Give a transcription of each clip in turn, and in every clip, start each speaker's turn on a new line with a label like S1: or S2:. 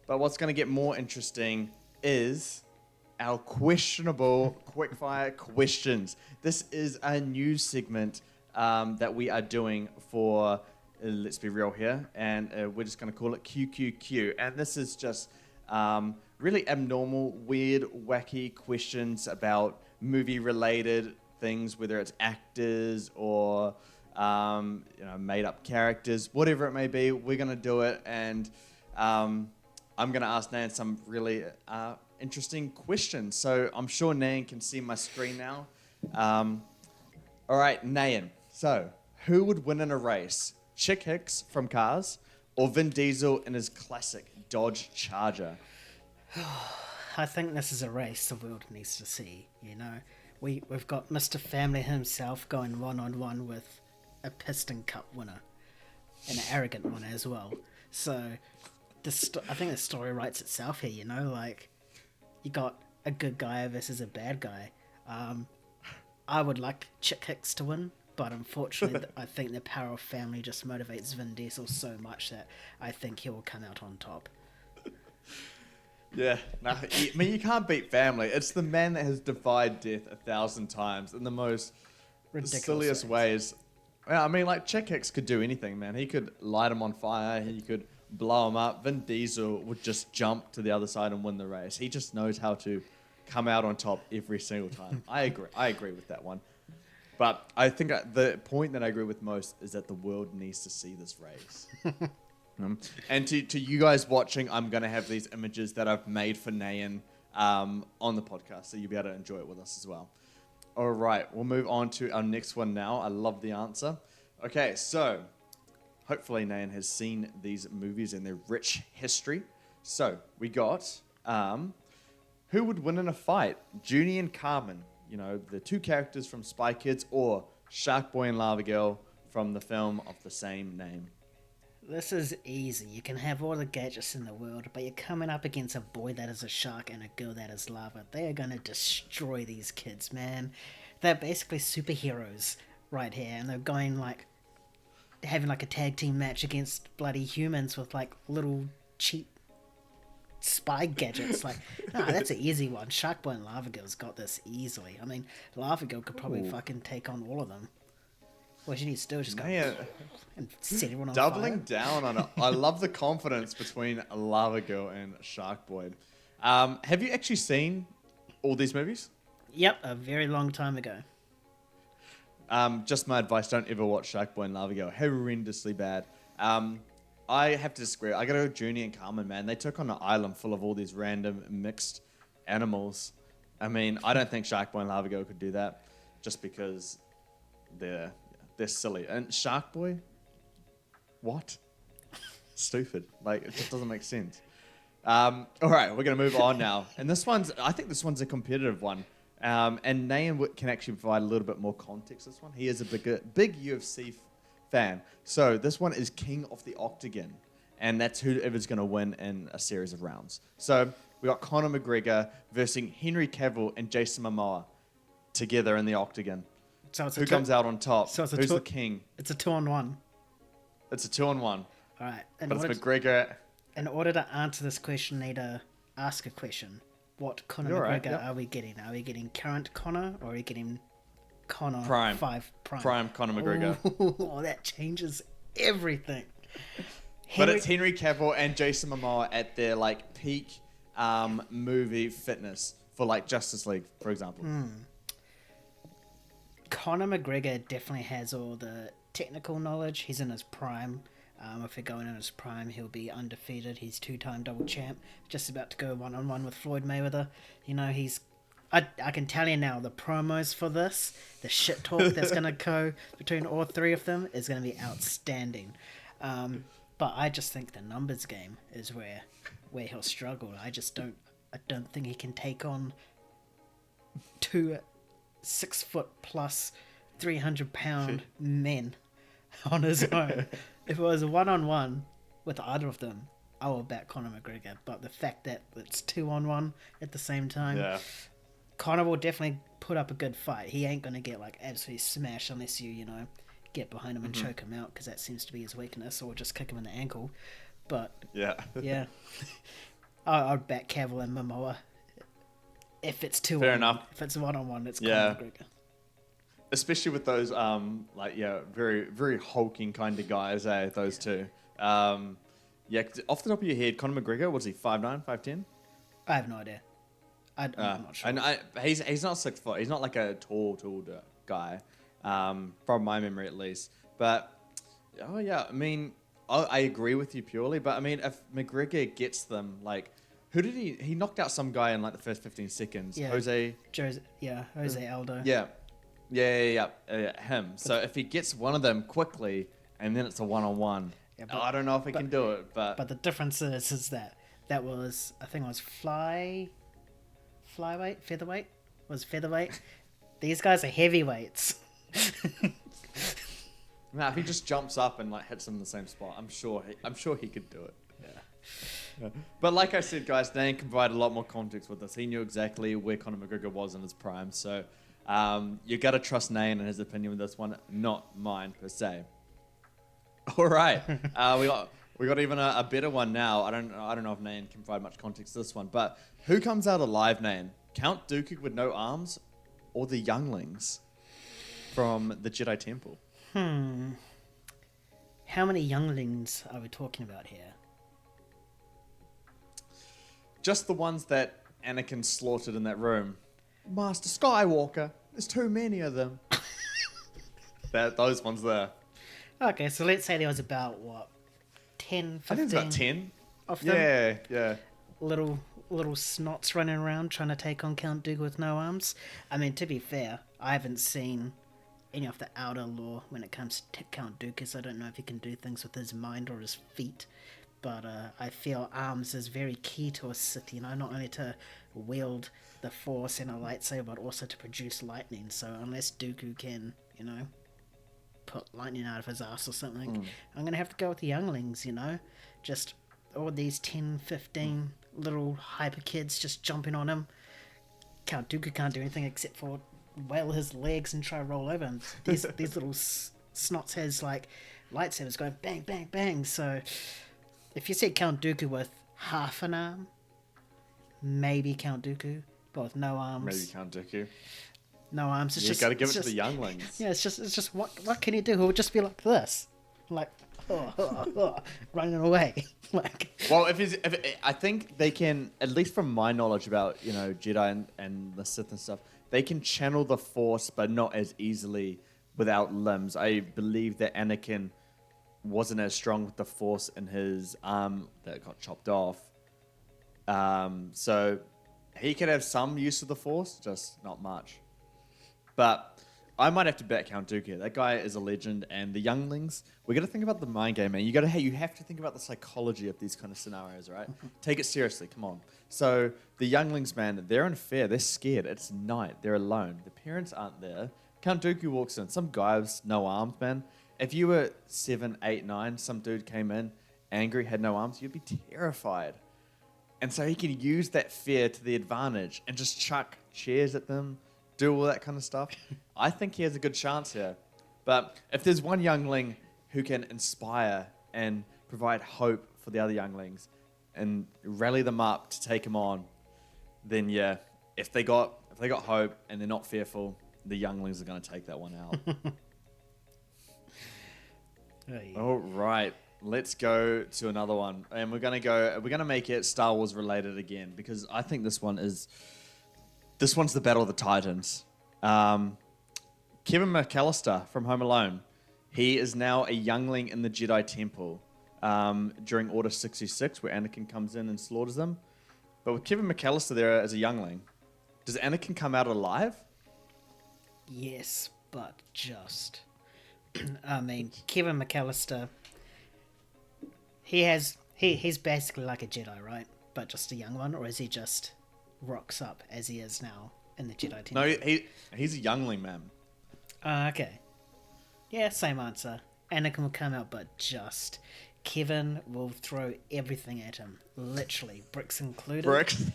S1: But what's going to get more interesting is our questionable quickfire questions. This is a new segment that we are doing for, let's be real here, and we're just going to call it QQQ. And this is just really abnormal, weird, wacky questions about movie-related things, whether it's actors or made-up characters, whatever it may be. We're going to do it, and I'm going to ask Nayan some really interesting questions. So I'm sure Nayan can see my screen now. All right, Nayan. So who would win in a race? Chick Hicks from Cars or Vin Diesel in his classic Dodge Charger?
S2: I think this is a race the world needs to see, you know. We've got Mr. Family himself going one-on-one with a Piston Cup winner. An arrogant one as well. So I think the story writes itself here, you know, like you got a good guy versus a bad guy. I would like Chick Hicks to win, but unfortunately I think the power of family just motivates Vin Diesel so much that I think he will come out on top.
S1: Yeah, I mean, you can't beat family. It's the man that has defied death 1,000 times in the most ridiculous silliest ways. Yeah, I mean, like, Chick Hicks could do anything, man. He could light him on fire. He could blow him up. Vin Diesel would just jump to the other side and win the race. He just knows how to come out on top every single time. I agree with that one. But I think the point that I agree with most is that the world needs to see this race. And to you guys watching, I'm going to have these images that I've made for Nayan on the podcast, so you'll be able to enjoy it with us as well. All right, we'll move on to our next one now. I love the answer. Okay, so hopefully Nayan has seen these movies and their rich history. So we got who would win in a fight? Junie and Carmen, you know, the two characters from Spy Kids, or Shark Boy and Lava Girl from the film of the same name?
S2: This is easy. You can have all the gadgets in the world, but you're coming up against a boy that is a shark and a girl that is lava. They are going to destroy these kids, man. They're basically superheroes right here, and they're going like having like a tag team match against bloody humans with like little cheap spy gadgets. Like, nah, that's an easy one. Shark Boy and Lava Girl's got this easily. I mean, Lava Girl could probably fucking take on all of them. What you need to do is just go and set everyone on
S1: doubling
S2: fire.
S1: Down on it. I love the confidence between Lava Girl and Shark Boy. Have you actually seen all these movies?
S2: Yep, a very long time ago.
S1: Just my advice, don't ever watch Shark Boy and Lava Girl. Horrendously bad. I have to disagree. I gotta go Junie and Carmen, man. They took on an island full of all these random mixed animals. I mean, I don't think Shark Boy and Lava Girl could do that just because they're silly. And Shark Boy? What? Stupid. Like, it just doesn't make sense. All right, we're going to move on now. And I think this one's a competitive one. And Nayan can actually provide a little bit more context this one. He is a big UFC fan. So this one is King of the Octagon. And that's whoever's going to win in a series of rounds. So we got Conor McGregor versus Henry Cavill and Jason Momoa together in the Octagon.
S2: So it's
S1: Who comes out on top?
S2: So
S1: Who's the king?
S2: It's a 2-on-1.
S1: It's a 2-on-1.
S2: All right.
S1: But it's McGregor.
S2: In order to answer this question, I need to ask a question. What Conor McGregor are we getting? Are we getting current Conor, or are we getting Conor
S1: Prime?
S2: 5 Prime?
S1: Prime Conor McGregor.
S2: Oh, that changes everything.
S1: But it's Henry Cavill and Jason Momoa at their like peak movie fitness for like Justice League, for example.
S2: Conor McGregor definitely has all the technical knowledge. He's in his prime. If we're going in his prime, he'll be undefeated. He's 2-time double champ. Just about to go one-on-one with Floyd Mayweather. You know, I can tell you now, the promos for this, the shit talk that's going to go between all three of them is going to be outstanding. But I just think the numbers game is where he'll struggle. I don't think he can take on two 6 foot plus 300-pound men on his own. If it was a one-on-one with either of them, I will back Conor McGregor. But the fact that it's 2-on-1 at the same time, Conor will definitely put up a good fight. He ain't going to get like absolutely smashed unless you get behind him and choke him out, because that seems to be his weakness, or just kick him in the ankle. But yeah. I'd back Cavill and Momoa. If it's
S1: Fair enough.
S2: If it's 1-on-1, it's
S1: Yeah.
S2: Conor McGregor.
S1: Especially with those, very, very hulking kind of guys, those two. Yeah, 'cause off the top of your head, Conor McGregor, was he 5'9", 5'10"?
S2: I have no idea. I'm not sure.
S1: And he's not 6 foot. He's not like a tall guy, from my memory at least. But, oh yeah, I mean, I agree with you purely. But, I mean, if McGregor gets them, like, who did he knocked out some guy in, like, the first 15 seconds.
S2: Yeah.
S1: Jose
S2: Aldo.
S1: Yeah, him. So if he gets one of them quickly, and then it's a 1-on-1, I don't know if he can do it. But
S2: the difference is that was, I think it was featherweight. Was featherweight. These guys are heavyweights.
S1: Nah, if he just jumps up and like hits him in the same spot, I'm sure he could do it. Yeah. But like I said, guys, Nayan can provide a lot more context with this. He knew exactly where Conor McGregor was in his prime, so you got to trust Nayan and his opinion with this one, not mine per se. All right, we got even a better one now. I don't know if Nayan can provide much context to this one, but who comes out alive, Nayan? Count Dooku with no arms, or the younglings from the Jedi Temple?
S2: How many younglings are we talking about here?
S1: Just the ones that Anakin slaughtered in that room. Master Skywalker. There's too many of them. Those ones there.
S2: Okay, so let's say there was about, 10, 15?
S1: I think it's about 10.
S2: Of them?
S1: Yeah.
S2: Little snots running around trying to take on Count Dooku with no arms. I mean, to be fair, I haven't seen any of the outer lore when it comes to Count Dooku, so I don't know if he can do things with his mind or his feet. But I feel arms is very key to a Sith, not only to wield the Force and a lightsaber, but also to produce lightning. So unless Dooku can, put lightning out of his ass or something, I'm going to have to go with the younglings, Just all these 10, 15 little hyper kids just jumping on him. Count Dooku can't do anything except for wail his legs and try to roll over him. These little snots has like lightsabers going bang, bang, bang. So if you said Count Dooku with half an arm, maybe Count Dooku, but with no arms.
S1: Maybe Count Dooku.
S2: No arms.
S1: You got to give it to the younglings.
S2: Yeah, it's just what can he do? He'll just be like this, like running away.
S1: Well, I think they can, at least from my knowledge about Jedi and the Sith and stuff, they can channel the Force, but not as easily without limbs. I believe that Anakin wasn't as strong with the Force in his arm that got chopped off. So he could have some use of the Force, just not much. But I might have to bet Count Dooku. That guy is a legend, and the younglings. We got to think about the mind game, man. You have to think about the psychology of these kind of scenarios, right? Take it seriously. Come on. So the younglings, man, they're in fear. They're scared. It's night. They're alone. The parents aren't there. Count Dooku walks in. Some guy with no arms, man. If you were 7, 8, 9, some dude came in, angry, had no arms, you'd be terrified. And so he can use that fear to the advantage and just chuck chairs at them, do all that kind of stuff. I think he has a good chance here. But if there's one youngling who can inspire and provide hope for the other younglings and rally them up to take him on, then yeah, if they got hope and they're not fearful, the younglings are going to take that one out. All right, let's go to another one, and we're gonna make it Star Wars related again, because I think this one's the Battle of the Titans. Kevin McCallister from Home Alone, he is now a youngling in the Jedi Temple during Order 66, where Anakin comes in and slaughters them. But with Kevin McCallister there as a youngling, does Anakin come out alive?
S2: Yes, but just. I mean, Kevin McCallister, he's basically like a Jedi, right? But just a young one, or is he just rocks up as he is now in the Jedi Temple?
S1: No, he's a youngling, man.
S2: Okay. Yeah, same answer. Anakin will come out, but just. Kevin will throw everything at him. Literally, bricks included.
S1: Bricks?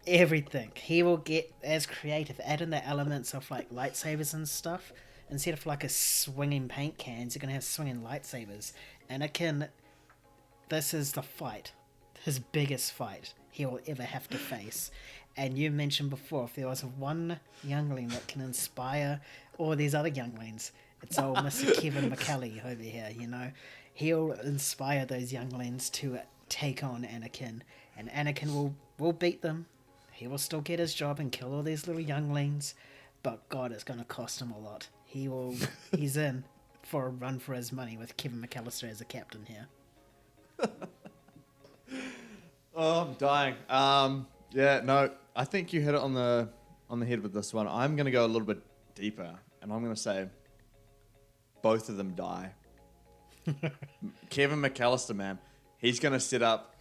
S2: Everything. He will get as creative, add in the elements of like lightsabers and stuff. Instead of like a swinging paint cans, you're going to have swinging lightsabers. Anakin, this is the fight. His biggest fight. he will ever have to face. And you mentioned before, if there was one youngling that can inspire all these other younglings, it's old Mr. Kevin McCallister over here, you know. He'll inspire those younglings to take on Anakin, and Anakin will beat them. He will still get his job and kill all these little younglings, but God, it's going to cost him a lot. He's in for a run for his money with Kevin McCallister as a captain here.
S1: Oh, I'm dying. Yeah, no, I think you hit it on the head with this one. I'm going to go a little bit deeper, and I'm going to say both of them die. Kevin McCallister, man, he's going to set up,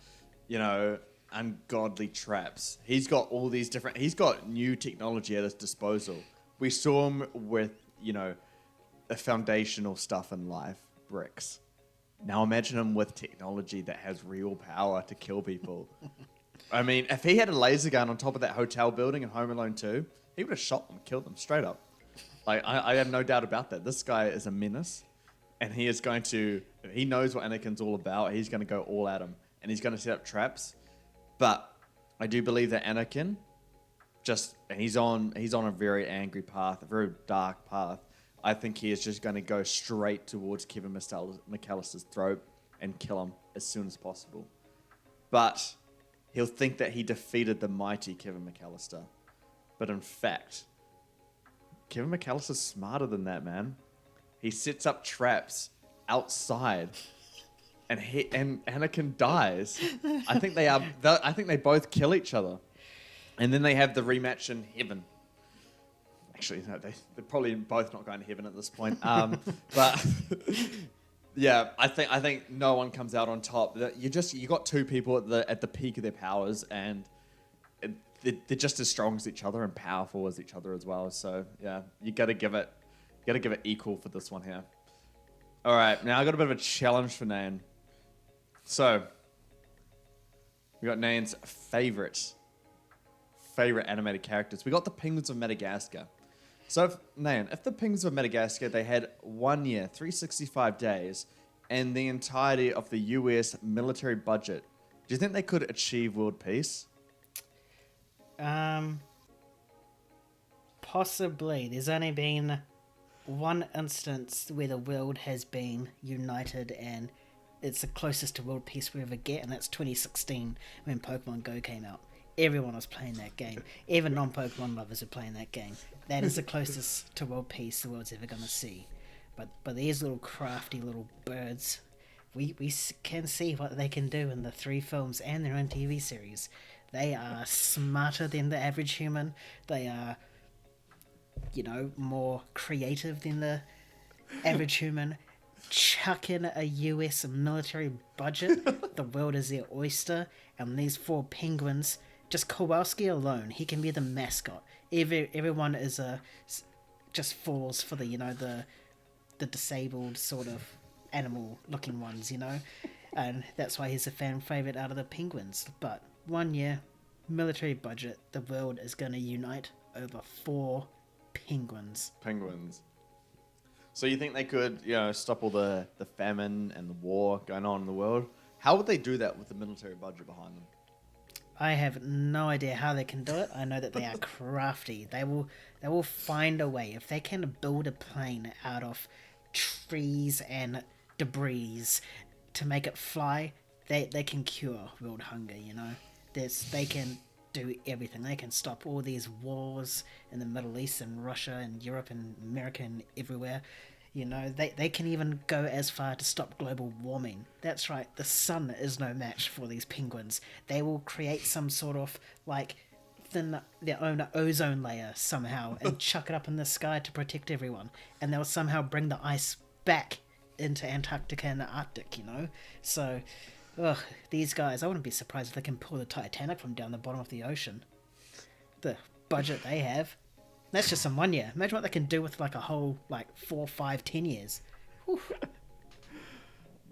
S1: ungodly traps. He's got new technology at his disposal. We saw him with, the foundational stuff in life, bricks. Now imagine him with technology that has real power to kill people. I mean, if he had a laser gun on top of that hotel building in Home Alone 2, he would have shot them, killed them straight up. Like, I have no doubt about that. This guy is a menace, and he is going to, if he knows what Anakin's all about, he's going to go all at him, and he's going to set up traps. But I do believe that Anakin, he's on a very angry path, a very dark path. I think he is just going to go straight towards Kevin McCallister's throat and kill him as soon as possible. But he'll think that he defeated the mighty Kevin McCallister. But in fact, Kevin McCallister's smarter than that, man. He sets up traps outside, and Anakin dies. I think they both kill each other, and then they have the rematch in heaven. Actually, no, they're probably both not going to heaven at this point. But yeah, I think no one comes out on top. You got two people at the peak of their powers, and they're just as strong as each other and powerful as each other as well. So yeah, you got to give it equal for this one here. All right, now I got a bit of a challenge for Nayan. So we got Nayan's favorite animated characters. We got the Penguins of Madagascar. So if the Penguins of Madagascar, they had 1 year, 365 days, and the entirety of the US military budget, do you think they could achieve world peace?
S2: Possibly. There's only been one instance where the world has been united, and it's the closest to world peace we ever get, and that's 2016 when Pokemon Go came out. Everyone was playing that game. Even non-Pokemon lovers are playing that game. That is the closest to world peace the world's ever going to see. But these little crafty little birds, we can see what they can do in the 3 films and their own TV series. They are smarter than the average human. They are, more creative than the average human. Chuck in a US military budget. The world is their oyster. And these 4 penguins... Just Kowalski alone, he can be the mascot. Everyone is just falls for the disabled sort of animal-looking ones, and that's why he's a fan favorite out of the penguins. But 1 year, military budget, the world is going to unite over 4 penguins.
S1: So you think they could, stop all the famine and the war going on in the world? How would they do that with the military budget behind them?
S2: I have no idea how they can do it. I know that they are crafty. They will find a way. If they can build a plane out of trees and debris to make it fly, they can cure world hunger, They can do everything. They can stop all these wars in the Middle East and Russia and Europe and America and everywhere. They can even go as far to stop global warming. That's right, the sun is no match for these penguins. They will create some sort of, their own ozone layer somehow and chuck it up in the sky to protect everyone. And they'll somehow bring the ice back into Antarctica and the Arctic, So, these guys, I wouldn't be surprised if they can pull the Titanic from down the bottom of the ocean. The budget they have. That's just in 1 year. Imagine what they can do with a whole 4, 5, 10 years. Whew.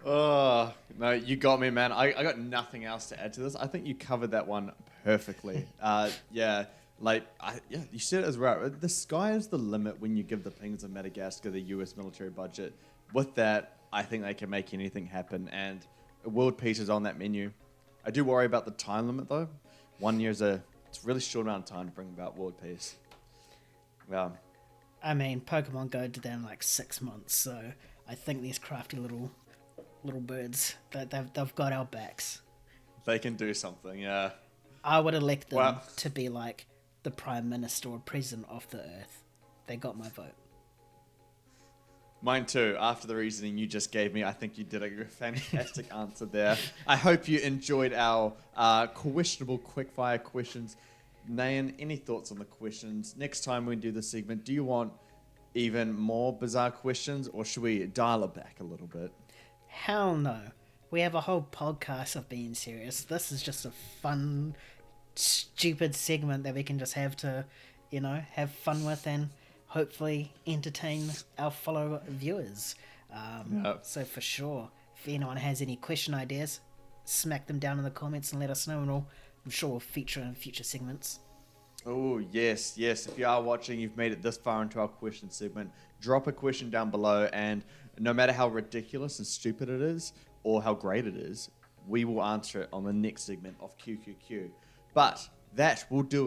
S1: Oh, no, you got me, man. I got nothing else to add to this. I think you covered that one perfectly. You said it as well. The sky is the limit when you give the Penguins of Madagascar the US military budget. With that, I think they can make anything happen, and world peace is on that menu. I do worry about the time limit, though. 1 year's it's a really short amount of time to bring about world peace. Yeah.
S2: I mean, Pokemon Go did that in like 6 months, so I think these crafty little birds, they've got our backs.
S1: They can do something, yeah.
S2: I would elect them to be like the Prime Minister or President of the Earth. They got my vote.
S1: Mine too. After the reasoning you just gave me, I think you did a fantastic answer there. I hope you enjoyed our questionable quickfire questions. Nayan, any thoughts on the questions? Next time we do this segment, do you want even more bizarre questions, or should we dial it back a little bit?
S2: Hell no. We have a whole podcast of being serious. This is just a fun, stupid segment that we can just have to, have fun with and hopefully entertain our fellow viewers. So for sure, if anyone has any question ideas, smack them down in the comments and let us know, and I'm sure we'll feature in future segments.
S1: Oh, yes. If you are watching, you've made it this far into our question segment, drop a question down below, and no matter how ridiculous and stupid it is, or how great it is, we will answer it on the next segment of QQQ. But that will do it.